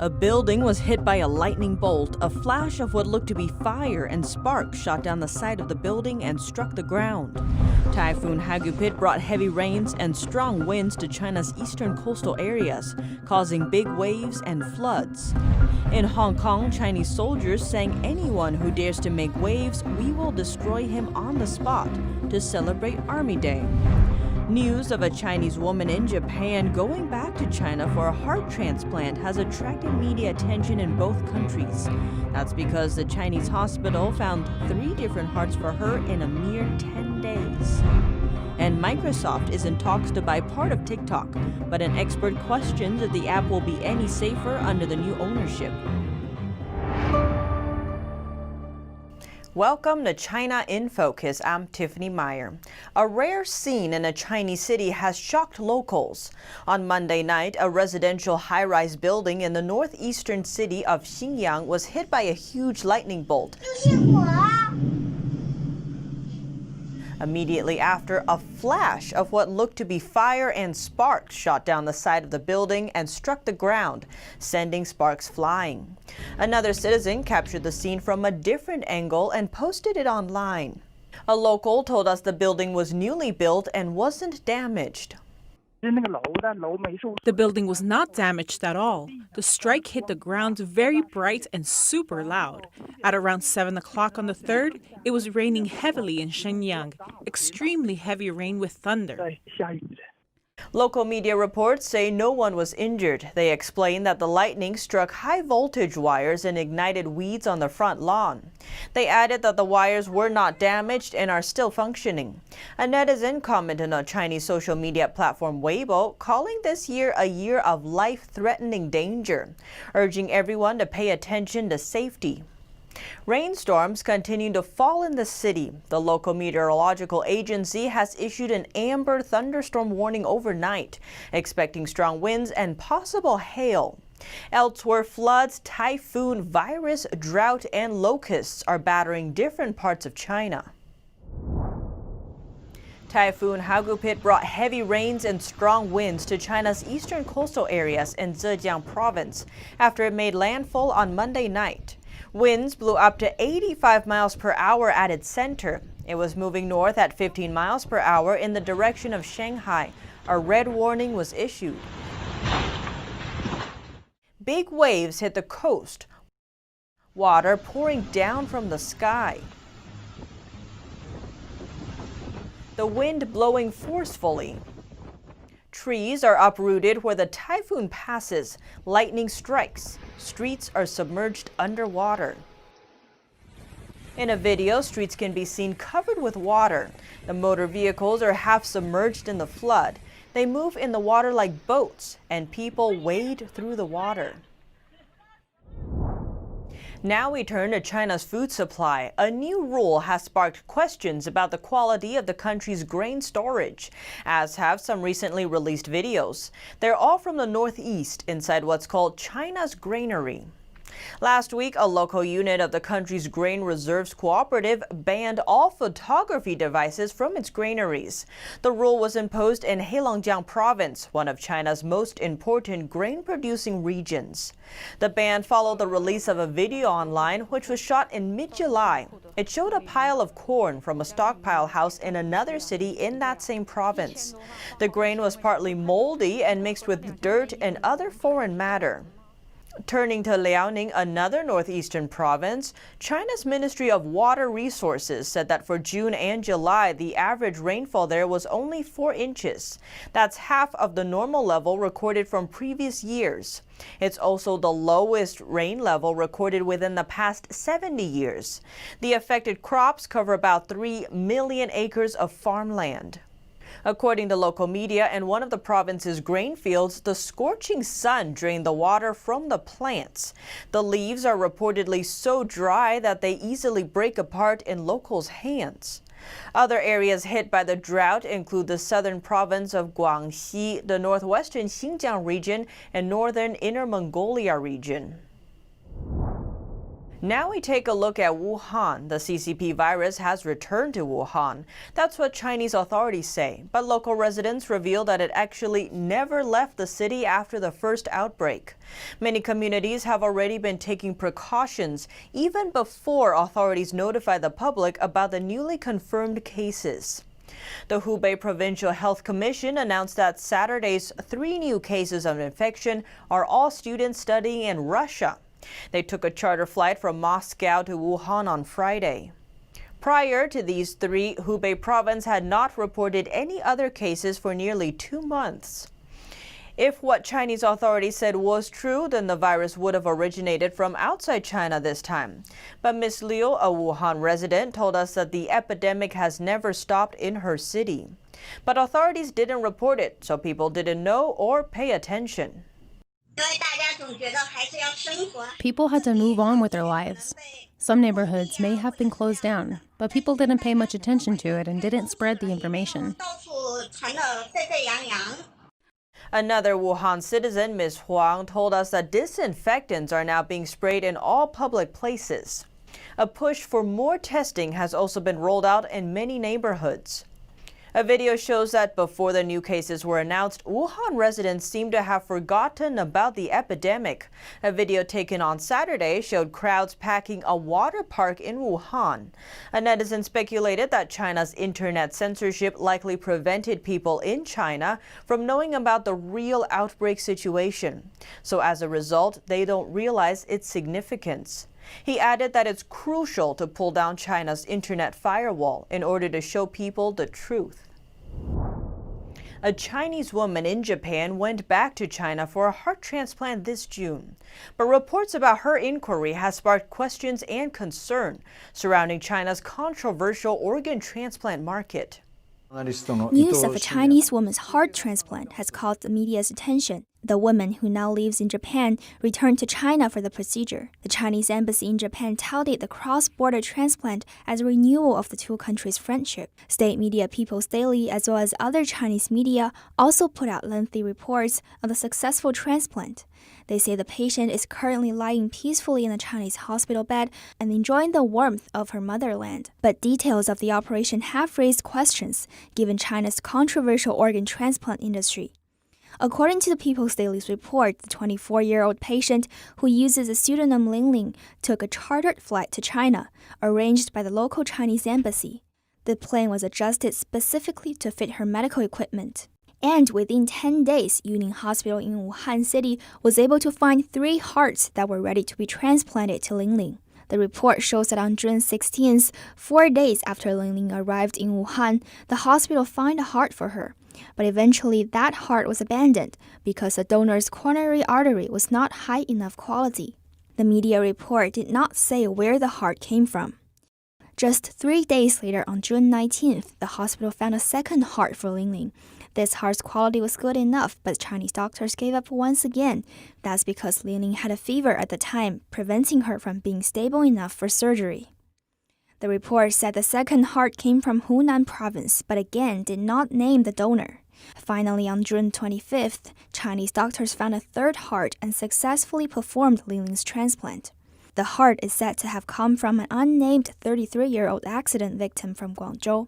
A building was hit by a lightning bolt. A flash of what looked to be fire and sparks shot down the side of the building and struck the ground. Typhoon Hagupit brought heavy rains and strong winds to China's eastern coastal areas, causing big waves and floods. In Hong Kong, Chinese soldiers sang "Anyone who dares to make waves, we will destroy him on the spot" to celebrate Army Day. News of a Chinese woman in Japan going back to China for a heart transplant has attracted media attention in both countries. That's because the Chinese hospital found 3 different hearts for her in a mere 10 days. And Microsoft is in talks to buy part of TikTok, but an expert questions if the app will be any safer under the new ownership. Welcome to China in Focus. I'm Tiffany Meyer. A rare scene in a Chinese city has shocked locals. On Monday night, a residential high-rise building in the northeastern city of Xinyang was hit by a huge lightning bolt. Immediately after, a flash of what looked to be fire and sparks shot down the side of the building and struck the ground, sending sparks flying. Another citizen captured the scene from a different angle and posted it online. A local told us the building was newly built and wasn't damaged. The building was not damaged at all. The strike hit the ground very bright and super loud. At around 7 o'clock on the 3rd, it was raining heavily in Shenyang, extremely heavy rain with thunder. Local media reports say no one was injured. They explain that the lightning struck high-voltage wires and ignited weeds on the front lawn. They added that the wires were not damaged and are still functioning. A netizen commented on Chinese social media platform Weibo, calling this year a year of life-threatening danger, urging everyone to pay attention to safety. Rainstorms continue to fall in the city. The local meteorological agency has issued an amber thunderstorm warning overnight, expecting strong winds and possible hail. Elsewhere, floods, typhoon, virus, drought, and locusts are battering different parts of China. Typhoon Hagupit brought heavy rains and strong winds to China's eastern coastal areas in Zhejiang province after it made landfall on Monday night. Winds blew up to 85 miles per hour at its center. It was moving north at 15 miles per hour in the direction of Shanghai. A red warning was issued. Big waves hit the coast, water pouring down from the sky. The wind blowing forcefully. Trees are uprooted where the typhoon passes. Lightning strikes. Streets are submerged underwater. In a video, streets can be seen covered with water. The motor vehicles are half submerged in the flood. They move in the water like boats, and people wade through the water. Now we turn to China's food supply. A new rule has sparked questions about the quality of the country's grain storage, as have some recently released videos. They're all from the northeast inside what's called China's granary. Last week, a local unit of the country's grain reserves cooperative banned all photography devices from its granaries. The rule was imposed in Heilongjiang province, one of China's most important grain-producing regions. The ban followed the release of a video online which was shot in mid-July. It showed a pile of corn from a stockpile house in another city in that same province. The grain was partly moldy and mixed with dirt and other foreign matter. Turning to Liaoning, another northeastern province, China's Ministry of Water Resources said that for June and July, the average rainfall there was only 4 inches. That's half of the normal level recorded from previous years. It's also the lowest rain level recorded within the past 70 years. The affected crops cover about 3 million acres of farmland. According to local media, in one of the province's grain fields, the scorching sun drained the water from the plants. The leaves are reportedly so dry that they easily break apart in locals' hands. Other areas hit by the drought include the southern province of Guangxi, the northwestern Xinjiang region, and northern Inner Mongolia region. Now we take a look at Wuhan. The CCP virus has returned to Wuhan. That's what Chinese authorities say. But local residents reveal that it actually never left the city after the first outbreak. Many communities have already been taking precautions even before authorities notify the public about the newly confirmed cases. The Hubei Provincial Health Commission announced that Saturday's 3 new cases of infection are all students studying in Russia. They took a charter flight from Moscow to Wuhan on Friday. Prior to these 3, Hubei province had not reported any other cases for nearly 2 months. If what Chinese authorities said was true, then the virus would have originated from outside China this time. But Ms. Liu, a Wuhan resident, told us that the epidemic has never stopped in her city. But authorities didn't report it, so people didn't know or pay attention. People had to move on with their lives. Some neighborhoods may have been closed down, but people didn't pay much attention to it and didn't spread the information. Another Wuhan citizen, Ms. Huang, told us that disinfectants are now being sprayed in all public places. A push for more testing has also been rolled out in many neighborhoods. A video shows that before the new cases were announced, Wuhan residents seem to have forgotten about the epidemic. A video taken on Saturday showed crowds packing a water park in Wuhan. A netizen speculated that China's internet censorship likely prevented people in China from knowing about the real outbreak situation. So as a result, they don't realize its significance. He added that it's crucial to pull down China's internet firewall in order to show people the truth. A Chinese woman in Japan went back to China for a heart transplant this June. But reports about her inquiry has sparked questions and concern surrounding China's controversial organ transplant market. News of a Chinese woman's heart transplant has caught the media's attention. The woman, who now lives in Japan, returned to China for the procedure. The Chinese embassy in Japan touted the cross-border transplant as a renewal of the two countries' friendship. State media People's Daily, as well as other Chinese media, also put out lengthy reports of the successful transplant. They say the patient is currently lying peacefully in a Chinese hospital bed and enjoying the warmth of her motherland. But details of the operation have raised questions, given China's controversial organ transplant industry. According to the People's Daily's report, the 24-year-old patient, who uses the pseudonym Ling Ling, took a chartered flight to China, arranged by the local Chinese embassy. The plane was adjusted specifically to fit her medical equipment. And within 10 days, Yuning Hospital in Wuhan City was able to find 3 hearts that were ready to be transplanted to Ling Ling. The report shows that on June 16th, 4 days after Ling Ling arrived in Wuhan, the hospital found a heart for her. But eventually that heart was abandoned because the donor's coronary artery was not high enough quality. The media report did not say where the heart came from. Just 3 days later, on June 19th, the hospital found a second heart for Ling Ling. This heart's quality was good enough, but Chinese doctors gave up once again. That's because Ling Ling had a fever at the time, preventing her from being stable enough for surgery. The report said the second heart came from Hunan province, but again did not name the donor. Finally, on June 25th, Chinese doctors found a third heart and successfully performed Ling Ling's transplant. The heart is said to have come from an unnamed 33-year-old accident victim from Guangzhou.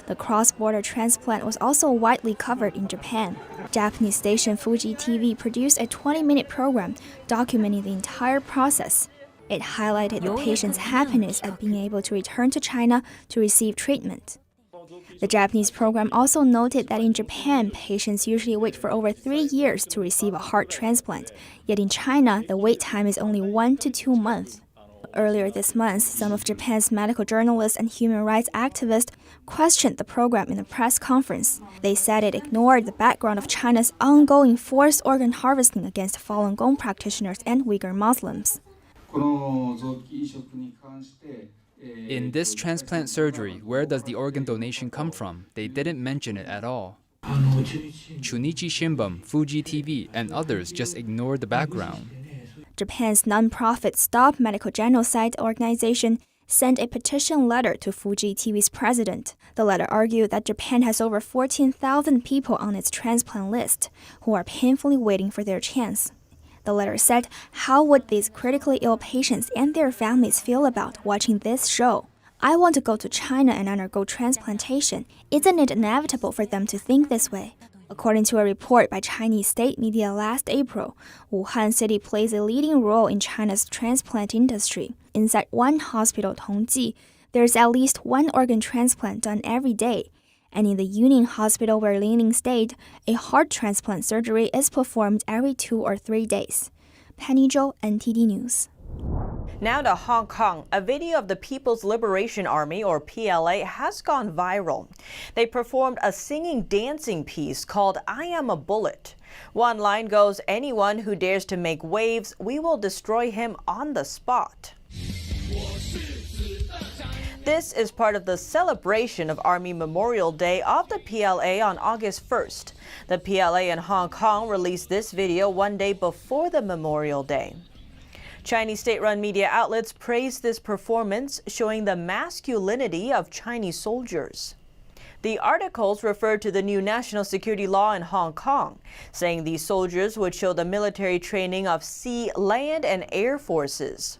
The cross-border transplant was also widely covered in Japan. Japanese station Fuji TV produced a 20-minute program documenting the entire process. It highlighted the patient's happiness at being able to return to China to receive treatment. The Japanese program also noted that in Japan, patients usually wait for over 3 years to receive a heart transplant, yet in China, the wait time is only 1 to 2 months. Earlier this month, some of Japan's medical journalists and human rights activists questioned the program in a press conference. They said it ignored the background of China's ongoing forced organ harvesting against Falun Gong practitioners and Uyghur Muslims. In this transplant surgery, where does the organ donation come from? They didn't mention it at all. Chunichi Shimbun, Fuji TV, and others just ignored the background. Japan's non-profit Stop Medical Genocide organization sent a petition letter to Fuji TV's president. The letter argued that Japan has over 14,000 people on its transplant list who are painfully waiting for their chance. The letter said, "How would these critically ill patients and their families feel about watching this show? I want to go to China and undergo transplantation. Isn't it inevitable for them to think this way?" According to a report by Chinese state media last April, Wuhan City plays a leading role in China's transplant industry. Inside one hospital, Tongji, there's at least one organ transplant done every day. And in the Union Hospital where Lining stayed, a heart transplant surgery is performed every 2 or 3 days. Penny Zhou, NTD News. Now to Hong Kong. A video of the People's Liberation Army, or PLA, has gone viral. They performed a singing dancing piece called "I Am a Bullet." One line goes, "Anyone who dares to make waves, we will destroy him on the spot." This is part of the celebration of Army Memorial Day of the PLA on August 1st. The PLA in Hong Kong released this video one day before the Memorial Day. Chinese state-run media outlets praised this performance, showing the masculinity of Chinese soldiers. The articles referred to the new national security law in Hong Kong, saying these soldiers would show the military training of sea, land, and air forces.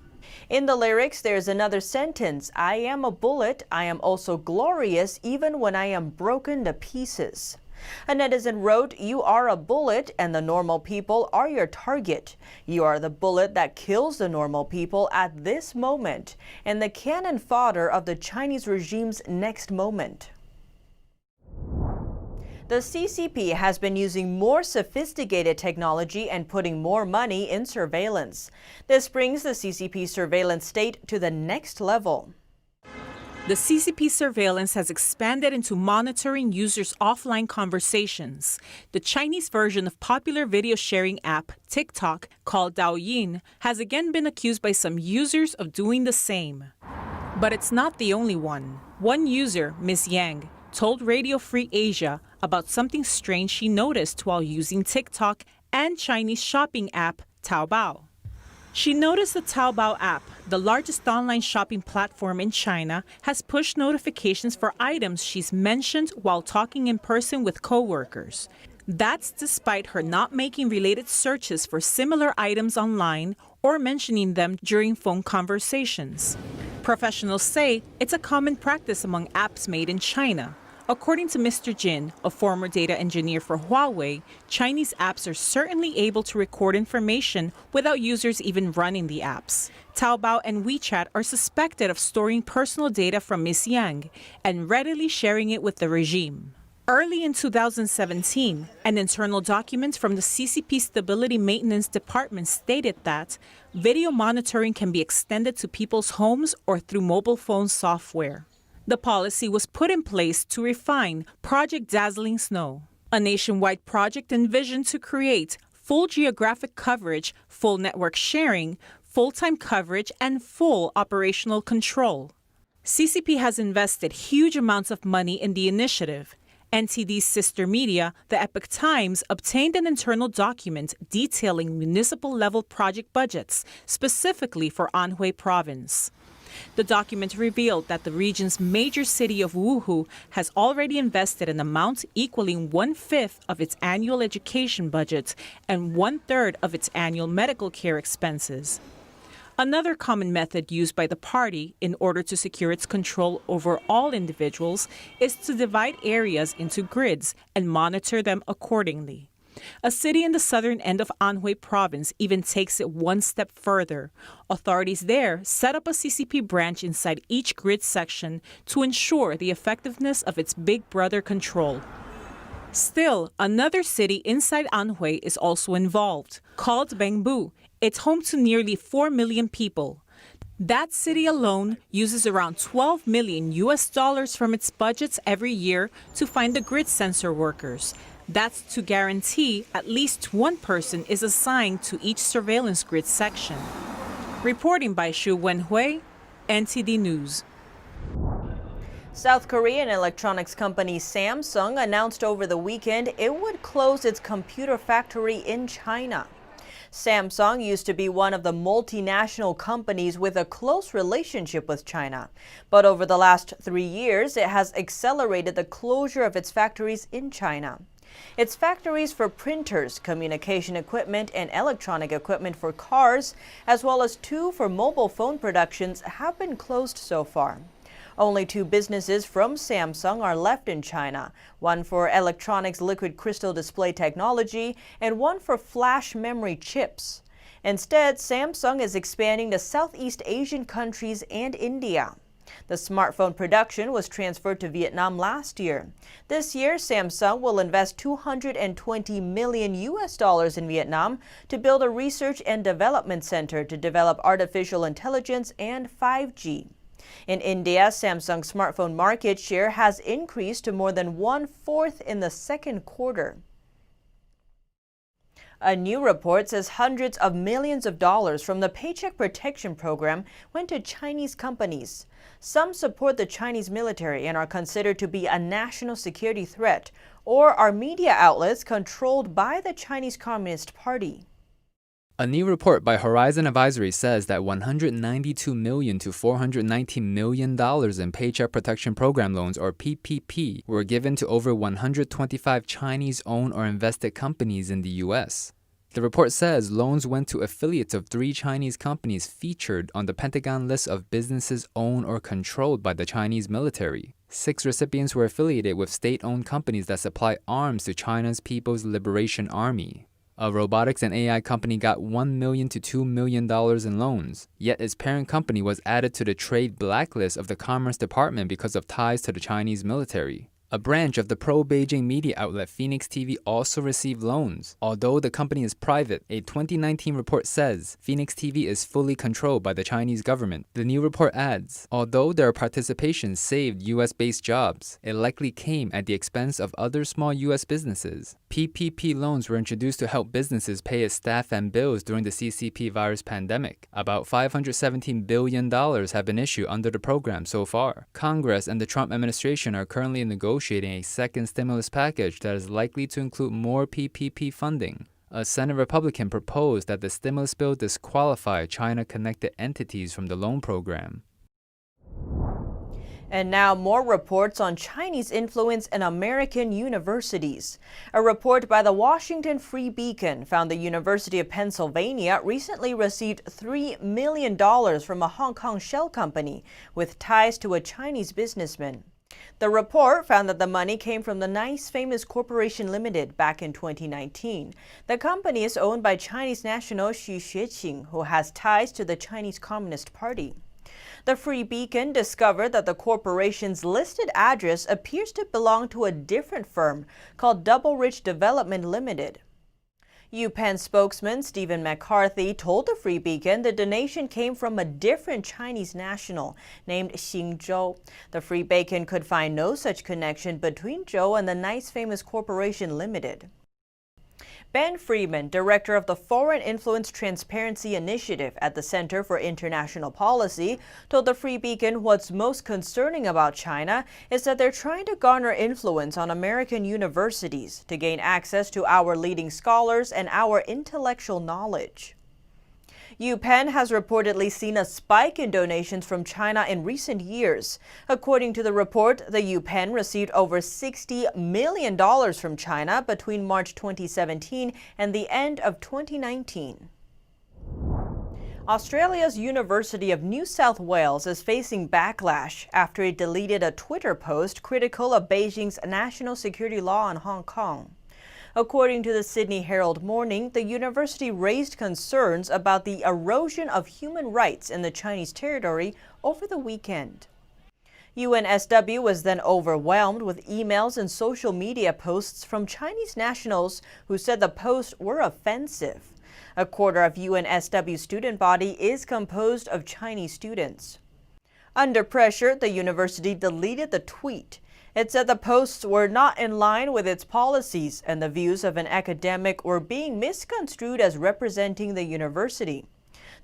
In the lyrics, there's another sentence, "I am a bullet, I am also glorious even when I am broken to pieces." A netizen wrote, "You are a bullet and the normal people are your target. You are the bullet that kills the normal people at this moment and the cannon fodder of the Chinese regime's next moment." The CCP has been using more sophisticated technology and putting more money in surveillance. This brings the CCP surveillance state to the next level. The CCP surveillance has expanded into monitoring users' offline conversations. The Chinese version of popular video sharing app TikTok, called Douyin, has again been accused by some users of doing the same. But it's not the only one. One user, Miss Yang, told Radio Free Asia about something strange she noticed while using TikTok and Chinese shopping app Taobao. She noticed the Taobao app, the largest online shopping platform in China, has push notifications for items she's mentioned while talking in person with coworkers. That's despite her not making related searches for similar items online or mentioning them during phone conversations. Professionals say it's a common practice among apps made in China. According to Mr. Jin, a former data engineer for Huawei, Chinese apps are certainly able to record information without users even running the apps. Taobao and WeChat are suspected of storing personal data from Ms. Yang and readily sharing it with the regime. Early in 2017, an internal document from the CCP Stability Maintenance Department stated that video monitoring can be extended to people's homes or through mobile phone software. The policy was put in place to refine Project Dazzling Snow, a nationwide project envisioned to create full geographic coverage, full network sharing, full-time coverage, and full operational control. CCP has invested huge amounts of money in the initiative. NTD's sister media, the Epoch Times, obtained an internal document detailing municipal-level project budgets, specifically for Anhui Province. The document revealed that the region's major city of Wuhu has already invested an amount equaling 1/5 of its annual education budget and 1/3 of its annual medical care expenses. Another common method used by the party in order to secure its control over all individuals is to divide areas into grids and monitor them accordingly. A city in the southern end of Anhui Province even takes it one step further. Authorities there set up a CCP branch inside each grid section to ensure the effectiveness of its big brother control. Still, another city inside Anhui is also involved, called Bengbu. It's home to nearly 4 million people. That city alone uses around $12 million from its budgets every year to find the grid sensor workers. That's to guarantee at least one person is assigned to each surveillance grid section. Reporting by Xu Wenhui, NTD News. South Korean electronics company Samsung announced over the weekend it would close its computer factory in China. Samsung used to be one of the multinational companies with a close relationship with China. But over the last 3 years, it has accelerated the closure of its factories in China. Its factories for printers, communication equipment, and electronic equipment for cars, as well as 2 for mobile phone productions, have been closed so far. Only 2 businesses from Samsung are left in China, one for electronics liquid crystal display technology and one for flash memory chips. Instead, Samsung is expanding to Southeast Asian countries and India. The smartphone production was transferred to Vietnam last year. This year, Samsung will invest $220 million in Vietnam to build a research and development center to develop artificial intelligence and 5G. In India, Samsung's smartphone market share has increased to more than 1/4 in the second quarter. A new report says hundreds of millions of dollars from the Paycheck Protection Program went to Chinese companies. Some support the Chinese military and are considered to be a national security threat, or are media outlets controlled by the Chinese Communist Party. A new report by Horizon Advisory says that $192 million to $419 million in Paycheck Protection Program loans, or PPP, were given to over 125 Chinese-owned or invested companies in the U.S. The report says loans went to affiliates of 3 Chinese companies featured on the Pentagon list of businesses owned or controlled by the Chinese military. 6 recipients were affiliated with state-owned companies that supply arms to China's People's Liberation Army. A robotics and AI company got $1 million to $2 million in loans, yet its parent company was added to the trade blacklist of the Commerce Department because of ties to the Chinese military. A branch of the pro-Beijing media outlet Phoenix TV also received loans. Although the company is private, a 2019 report says Phoenix TV is fully controlled by the Chinese government. The new report adds, although their participation saved US-based jobs, it likely came at the expense of other small US businesses. PPP loans were introduced to help businesses pay its staff and bills during the CCP virus pandemic. About $517 billion have been issued under the program so far. Congress and the Trump administration are currently negotiating a second stimulus package that is likely to include more PPP funding. A Senate Republican proposed that the stimulus bill disqualify China-connected entities from the loan program. And now more reports on Chinese influence in American universities. A report by the Washington Free Beacon found the University of Pennsylvania recently received $3 million from a Hong Kong shell company with ties to a Chinese businessman. The report found that the money came from the Nice Famous Corporation Limited back in 2019. The company is owned by Chinese national Xu Xueqing, who has ties to the Chinese Communist Party. The Free Beacon discovered that the corporation's listed address appears to belong to a different firm called Double Ridge Development Limited. UPenn spokesman Stephen McCarthy told the Free Beacon the donation came from a different Chinese national named Xing Zhou. The Free Beacon could find no such connection between Zhou and the Nice Famous Corporation Limited. Ben Freeman, director of the Foreign Influence Transparency Initiative at the Center for International Policy, told the Free Beacon what's most concerning about China is that they're trying to garner influence on American universities to gain access to our leading scholars and our intellectual knowledge. UPenn has reportedly seen a spike in donations from China in recent years. According to the report, the UPenn received over $60 million from China between March 2017 and the end of 2019. Australia's University of New South Wales is facing backlash after it deleted a Twitter post critical of Beijing's national security law in Hong Kong. According to the Sydney Herald Morning, the university raised concerns about the erosion of human rights in the Chinese territory over the weekend. UNSW was then overwhelmed with emails and social media posts from Chinese nationals who said the posts were offensive. A quarter of UNSW's student body is composed of Chinese students. Under pressure, the university deleted the tweet. It said the posts were not in line with its policies and the views of an academic were being misconstrued as representing the university.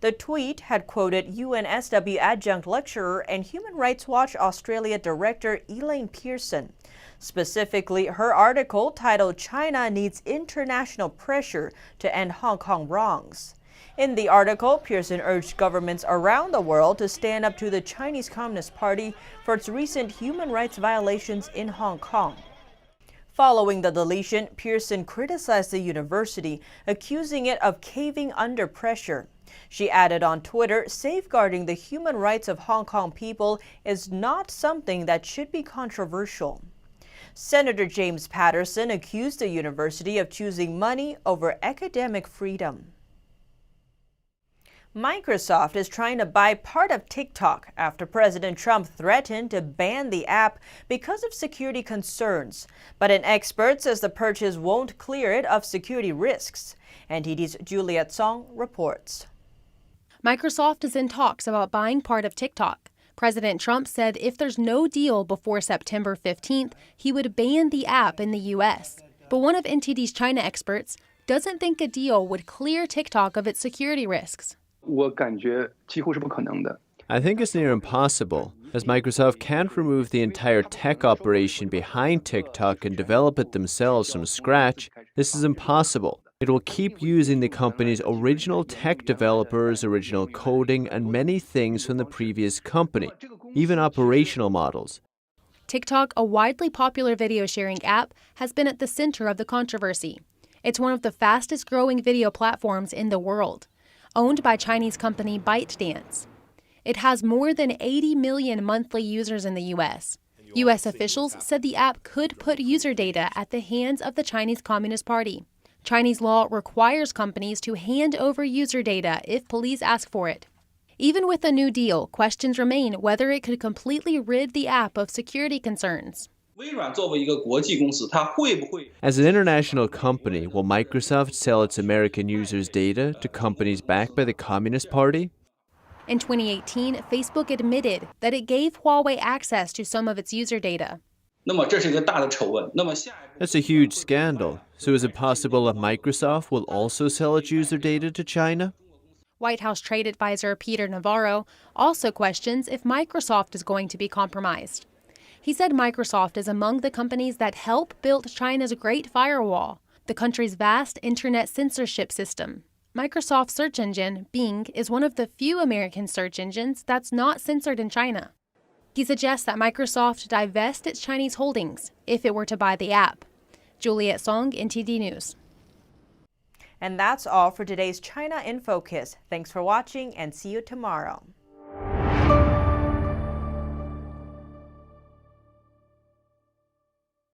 The tweet had quoted UNSW adjunct lecturer and Human Rights Watch Australia director Elaine Pearson. Specifically, her article titled "China Needs International Pressure to End Hong Kong Wrongs." In the article, Pearson urged governments around the world to stand up to the Chinese Communist Party for its recent human rights violations in Hong Kong. Following the deletion, Pearson criticized the university, accusing it of caving under pressure. She added on Twitter, safeguarding the human rights of Hong Kong people is not something that should be controversial. Senator James Patterson accused the university of choosing money over academic freedom. Microsoft is trying to buy part of TikTok after President Trump threatened to ban the app because of security concerns. But an expert says the purchase won't clear it of security risks. NTD's Juliet Song reports. Microsoft is in talks about buying part of TikTok. President Trump said if there's no deal before September 15th, he would ban the app in the U.S. But one of NTD's China experts doesn't think a deal would clear TikTok of its security risks. I think it's near impossible, as Microsoft can't remove the entire tech operation behind TikTok and develop it themselves from scratch. This is impossible. It will keep using the company's original tech developers, original coding, and many things from the previous company, even operational models. TikTok, a widely popular video sharing app, has been at the center of the controversy. It's one of the fastest growing video platforms in the world, owned by Chinese company ByteDance. It has more than 80 million monthly users in the U.S. U.S. officials said the app could put user data at the hands of the Chinese Communist Party. Chinese law requires companies to hand over user data if police ask for it. Even with a new deal, questions remain whether it could completely rid the app of security concerns. As an international company, will Microsoft sell its American users' data to companies backed by the Communist Party? In 2018, Facebook admitted that it gave Huawei access to some of its user data. That's a huge scandal. So is it possible that Microsoft will also sell its user data to China? White House trade advisor Peter Navarro also questions if Microsoft is going to be compromised. He said Microsoft is among the companies that help build China's Great Firewall, the country's vast internet censorship system. Microsoft's search engine, Bing, is one of the few American search engines that's not censored in China. He suggests that Microsoft divest its Chinese holdings if it were to buy the app. Juliet Song, NTD News. And that's all for today's China in Focus. Thanks for watching and see you tomorrow.